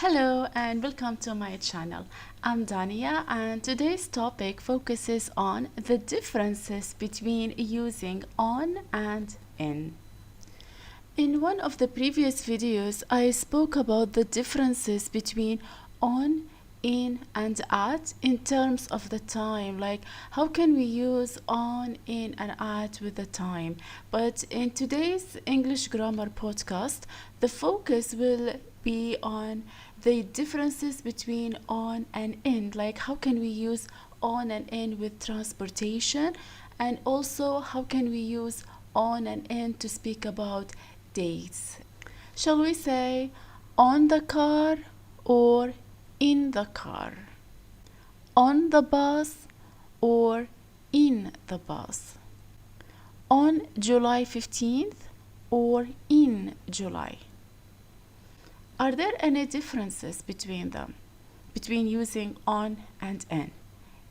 Hello and welcome to my channel. I'm Dania and today's topic focuses on the differences between using on and in. In one of the previous videos, I spoke about the differences between on, in, and at in terms of the time, like how can we use on, in, and at with the time. But in today's English grammar podcast, the focus will be on the differences between on and in, like how can we use on and in with transportation, and also how can we use on and in to speak about dates. Shall we say on the car or in the car? On the bus or in the bus? On July 15th or in July? Are there any differences between them, between using on and in?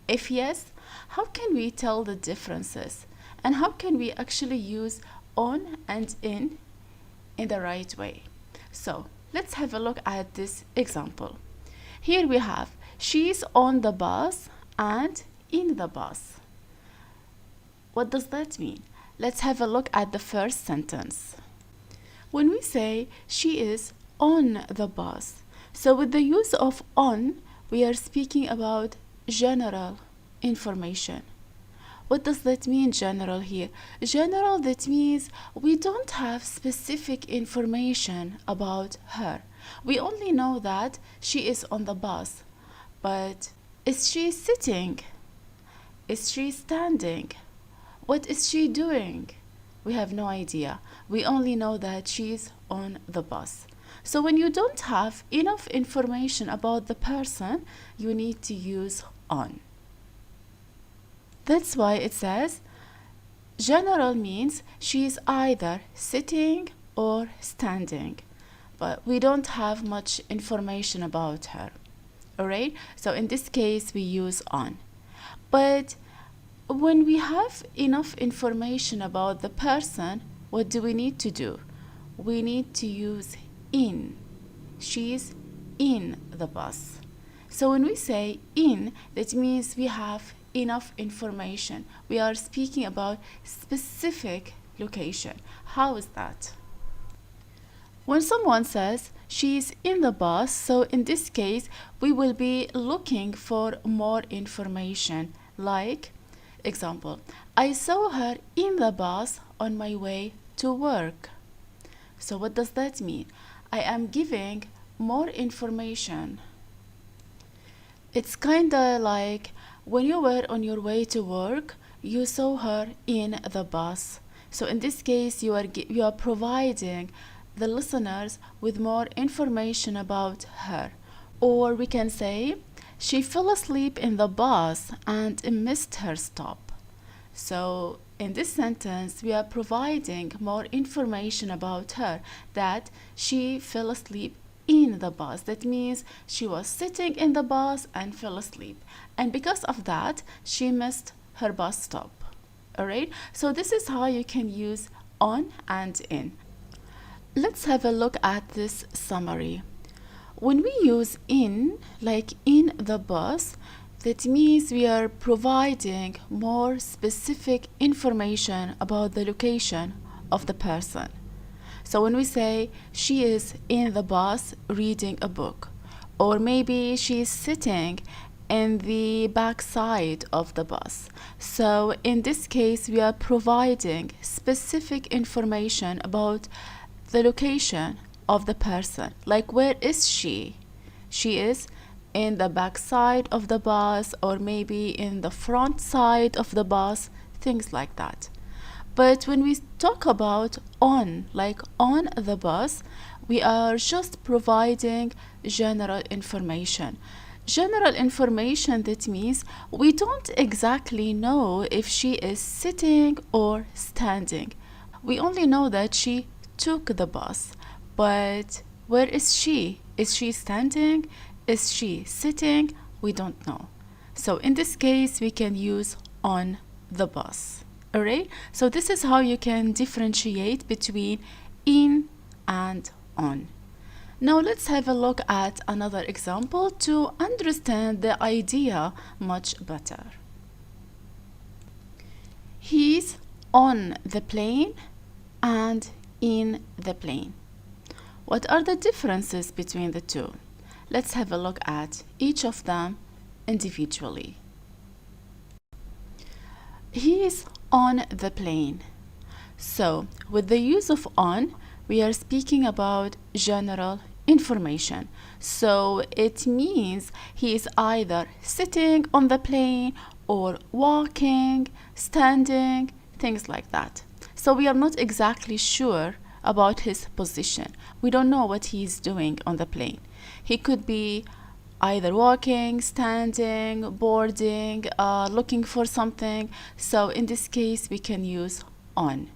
If yes, how can we tell the differences? And how can we actually use on and in the right way? So let's have a look at this example. Here we have she's on the bus and in the bus. What does that mean? Let's have a look at the first sentence. When we say she is on the bus, so with the use of on, we are speaking about general information. What does that mean, general here? General, that means we don't have specific information about her. We only know that she is on the bus. But is she sitting? Is she standing? What is she doing? We have no idea. We only know that she's on the bus. So when you don't have enough information about the person, you need to use on. That's why it says general means she's either sitting or standing, but we don't have much information about her. Alright, so in this case we use on. But when we have enough information about the person, what do we need to do? We need to use in. She's in the bus. So when we say in, that means we have enough information. We are speaking about specific location. How is that? When someone says she's in the bus, so in this case we will be looking for more information. Like, example, I saw her in the bus on my way to work. So what does that mean? I am giving more information. It's kinda like when you were on your way to work, you saw her in the bus. So in this case, you are providing the listeners with more information about her. Or we can say, she fell asleep in the bus and missed her stop. So in this sentence, we are providing more information about her, that she fell asleep in the bus. That means she was sitting in the bus and fell asleep. And because of that, she missed her bus stop. Alright, so this is how you can use on and in. Let's have a look at this summary. When we use in, like in the bus, that means we are providing more specific information about the location of the person. So when we say she is in the bus reading a book, or maybe she is sitting in the back side of the bus. So in this case, we are providing specific information about the location of the person. Like, where is she? She is in the back side of the bus, or maybe in the front side of the bus, things like that. But when we talk about on, like on the bus, we are just providing general information. General information, that means we don't exactly know if she is sitting or standing. We only know that she took the bus, but where is she? Is she standing? Is she sitting? We don't know. So in this case, we can use on the bus. Alright, so this is how you can differentiate between in and on. Now let's have a look at another example to understand the idea much better. He's on the plane and in the plane. What are the differences between the two? Let's have a look at each of them individually. He is on the plane. So, with the use of on, we are speaking about general information. So, it means he is either sitting on the plane or walking, standing, things like that. So, we are not exactly sure about his position. We don't know what he is doing on the plane. He could be either walking, standing, boarding, looking for something. So, in this case, we can use on.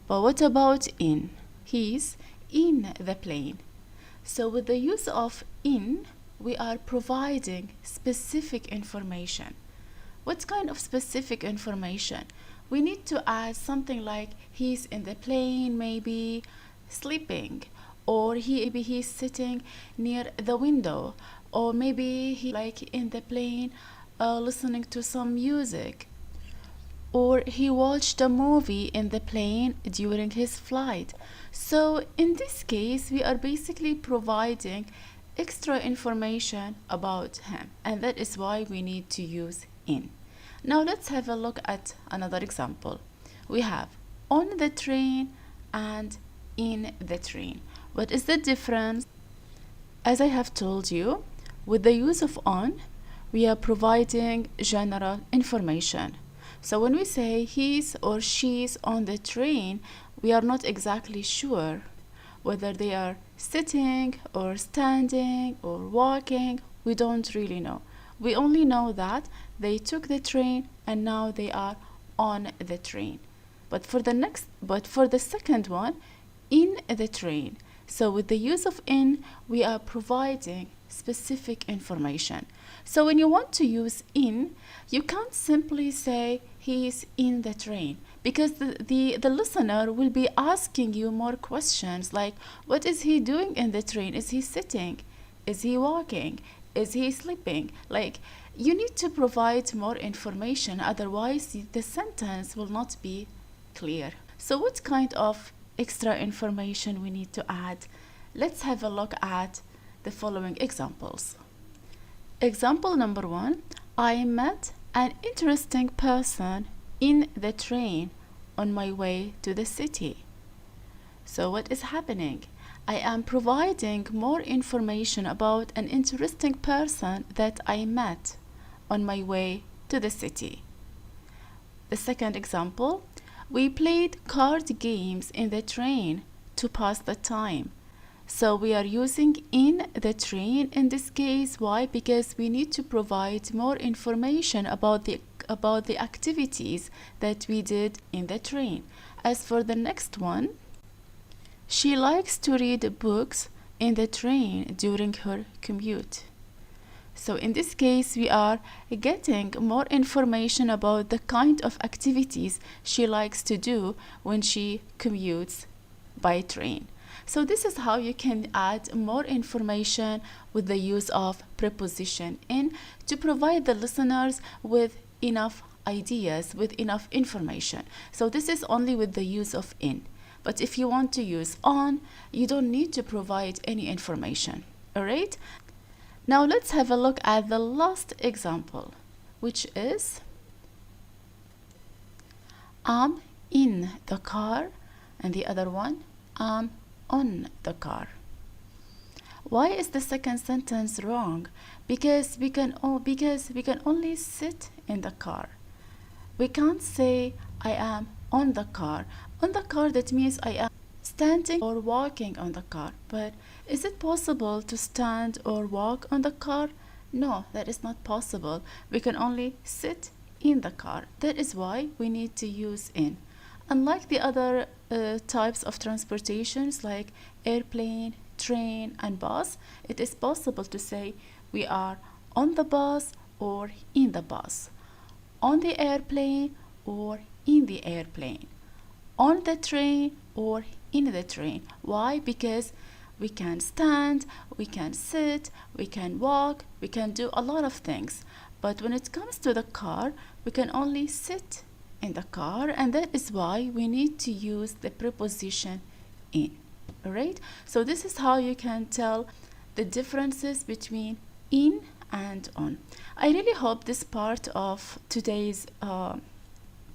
But what about in? He's in the plane. So with the use of in, we are providing specific information. What kind of specific information? We need to add something like he's in the plane, maybe sleeping, or maybe he's sitting near the window, or maybe he like in the plane listening to some music, or he watched a movie in the plane during his flight. So in this case, we are basically providing extra information about him, and that is why we need to use in. Now let's have a look at another example. We have on the train and in the train. What is the difference? As I have told you, with the use of on, we are providing general information. So when we say he's or she's on the train, we are not exactly sure whether they are sitting or standing or walking. We don't really know. We only know that they took the train and now they are on the train. But for the second one, in the train. So with the use of in, we are providing specific information. So when you want to use in, you can't simply say he's in the train, because the listener will be asking you more questions like, what is he doing in the train? Is he sitting? Is he walking? Is he sleeping? Like, you need to provide more information, otherwise the sentence will not be clear. So what kind of extra information we need to add? Let's have a look at the following examples. Example number 1, I met an interesting person in the train on my way to the city. So what is happening? I am providing more information about an interesting person that I met on my way to the city. The second example, we played card games in the train to pass the time. So we are using in the train in this case. Why? Because we need to provide more information about the activities that we did in the train. As for the next one, she likes to read books in the train during her commute. So in this case, we are getting more information about the kind of activities she likes to do when she commutes by train. So this is how you can add more information with the use of preposition in to provide the listeners with enough ideas, with enough information. So this is only with the use of in. But if you want to use on, you don't need to provide any information. All right? Now let's have a look at the last example, which is I'm in the car, and the other one, I'm on the car. Why is the second sentence wrong? Because we can only sit in the car. We can't say I am on the car. On the car, that means I am standing or walking on the car. But is it possible to stand or walk on the car? No, that is not possible. We can only sit in the car. That is why we need to use in. Unlike the other types of transportations like airplane, train, and bus, it is possible to say we are on the bus or in the bus, on the airplane or in the airplane, on the train or in the train. Why? Because We can stand, we can sit, we can walk, we can do a lot of things. But when it comes to the car, we can only sit in the car, and that is why we need to use the preposition in. Alright? So this is how you can tell the differences between in and on. I really hope this part of today's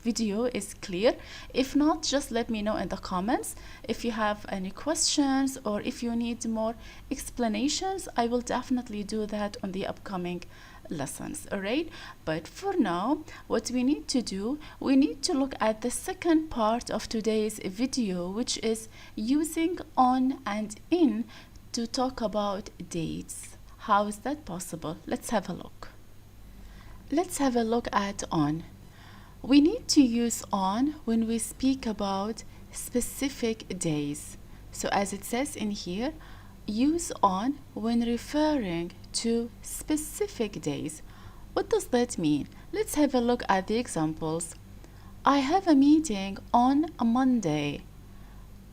video is clear. If not, just let me know in the comments. If you have any questions or if you need more explanations, I will definitely do that on the upcoming lessons. Alright, but for now, what we need to do, we need to look at the second part of today's video, which is using on and in to talk about dates. How is that possible? Let's have a look. Let's have a look at on. We need to use on when we speak about specific days. So as it says in here, use on when referring to specific days. What does that mean? Let's have a look at the examples. I have a meeting on a Monday.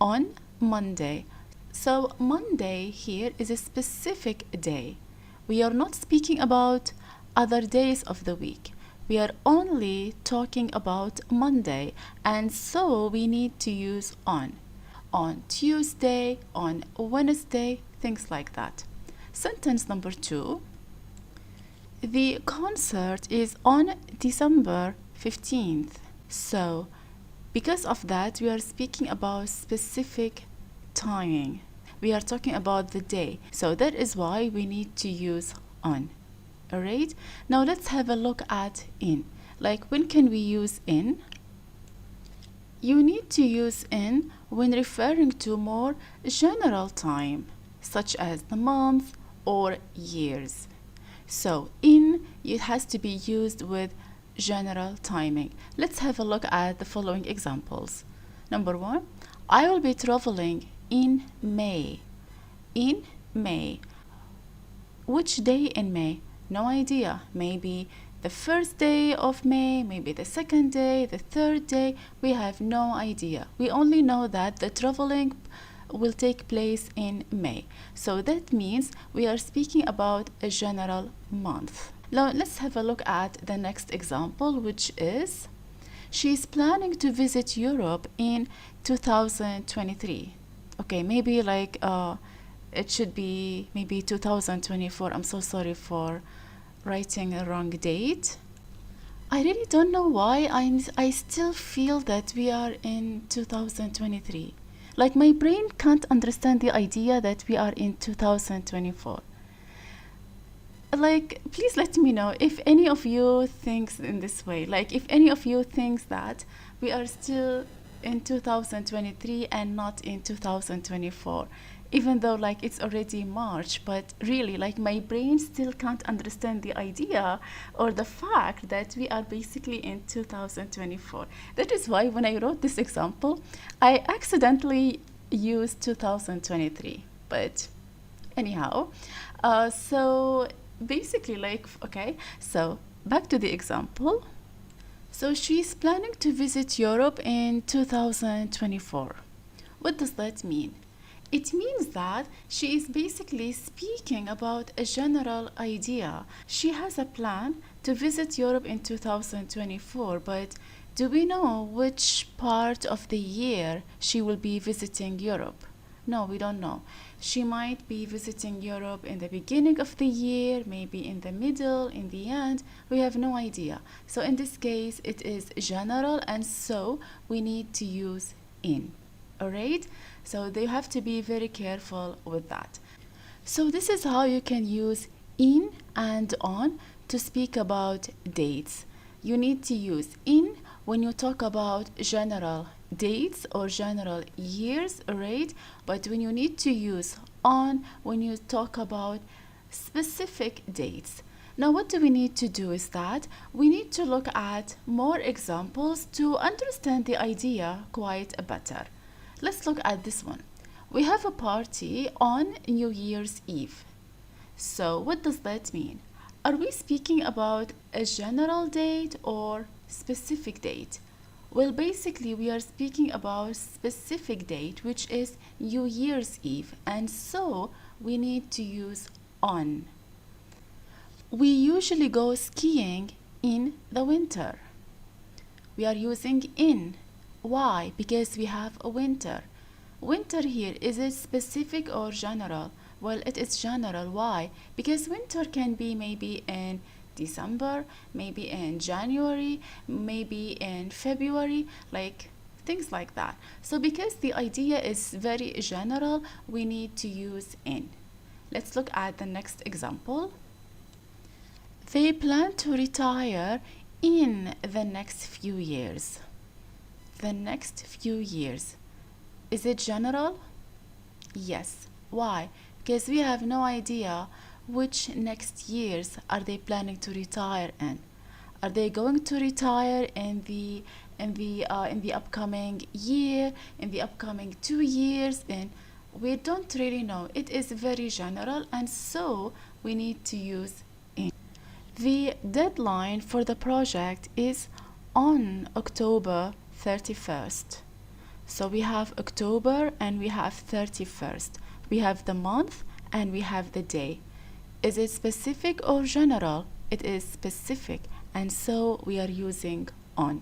On Monday. So Monday here is a specific day. We are not speaking about other days of the week. We are only talking about Monday, and so we need to use on Tuesday, on Wednesday, things like that. Sentence number 2. The concert is on December 15th. So because of that, we are speaking about specific timing. We are talking about the day. So that is why we need to use on. Alright, now let's have a look at in. Like, when can we use in? You need to use in when referring to more general time, such as the month or years. So in, it has to be used with general timing. Let's have a look at the following examples. Number 1, I will be traveling in May. In May. Which day in May? No idea. Maybe the first day of May, maybe the second day, the third day. We have no idea. We only know that the traveling will take place in May. So that means we are speaking about a general month. Now let's have a look at the next example, which is she is planning to visit Europe in 2023. Okay, maybe like it should be maybe 2024. I'm so sorry for writing a wrong date. I really don't know why I still feel that we are in 2023. Like, my brain can't understand the idea that we are in 2024. Like, please let me know if any of you thinks in this way. Like, if any of you thinks that we are still in 2023 and not in 2024, even though like it's already March. But really, like, my brain still can't understand the idea or the fact that we are basically in 2024. That is why when I wrote this example, I accidentally used 2023. But anyhow, so basically, like, okay, so back to the example. So she's planning to visit Europe in 2024. What does that mean? It means that she is basically speaking about a general idea. She has a plan to visit Europe in 2024, but do we know which part of the year she will be visiting Europe? No, we don't know. She might be visiting Europe in the beginning of the year, maybe in the middle, in the end. We have no idea. So in this case, it is general, and so we need to use in. Alright? So they have to be very careful with that. So this is how you can use in and on to speak about dates. You need to use in when you talk about general dates or general years, right? But when you need to use on when you talk about specific dates. Now what do we need to do is that we need to look at more examples to understand the idea quite better. Let's look at this one. We have a party on New Year's Eve. So what does that mean? Are we speaking about a general date or specific date? Well, basically, we are speaking about specific date, which is New Year's Eve, and so we need to use on. We usually go skiing in the winter. We are using in. Why? Because we have a winter. Winter here, is it specific or general? Well, it is general. Why? Because winter can be maybe in December, maybe in January, maybe in February, like things like that. So because the idea is very general, we need to use in. Let's look at the next example. They plan to retire in the next few years. The next few years. Is it general? Yes. Why? Because we have no idea which next years are they planning to retire in. Are they going to retire in the upcoming year, in the upcoming 2 years? And we don't really know. It is very general, and so we need to use in. The deadline for the project is on October 31st. So we have October and we have 31st. We have the month and we have the day. Is it specific or general? It is specific, and so we are using on.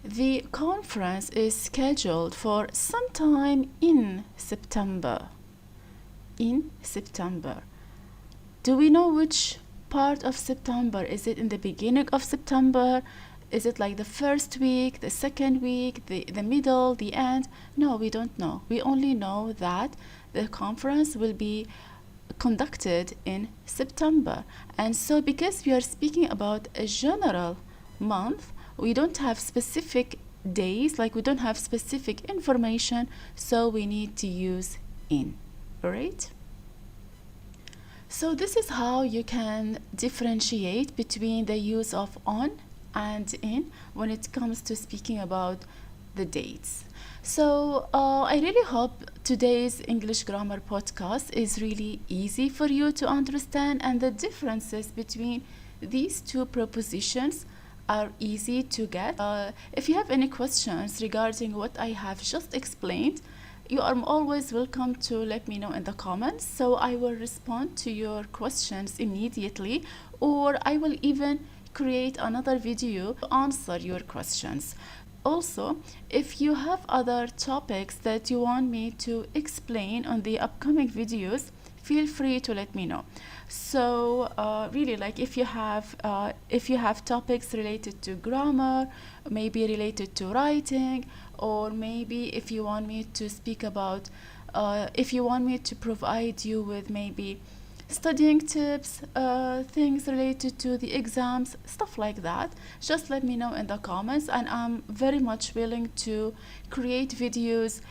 The conference is scheduled for sometime in September. In September. Do we know which part of September? Is it in the beginning of September? Is it like the first week, the second week, the middle, the end? No, we don't know. We only know that the conference will be conducted in September. And so because we are speaking about a general month, we don't have specific days, like we don't have specific information, so we need to use in. All right? So this is how you can differentiate between the use of on and in when it comes to speaking about the dates. So I really hope today's English grammar podcast is really easy for you to understand, and the differences between these two prepositions are easy to get. If you have any questions regarding what I have just explained, you are always welcome to let me know in the comments, so I will respond to your questions immediately, or I will even create another video to answer your questions. Also, if you have other topics that you want me to explain on the upcoming videos, feel free to let me know. So really, like if you have topics related to grammar, maybe related to writing, or maybe if you want me to speak about if you want me to provide you with maybe studying tips, things related to the exams, stuff like that, just let me know in the comments, and I'm very much willing to create videos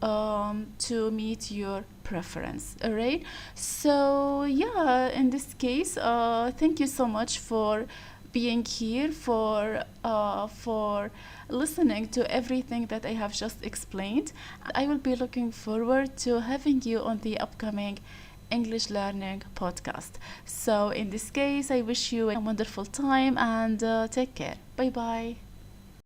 to meet your preference. All right, so yeah, in this case, thank you so much for being here, for listening to everything that I have just explained. I will be looking forward to having you on the upcoming English learning podcast. So in this case, I wish you a wonderful time, and take care. Bye bye.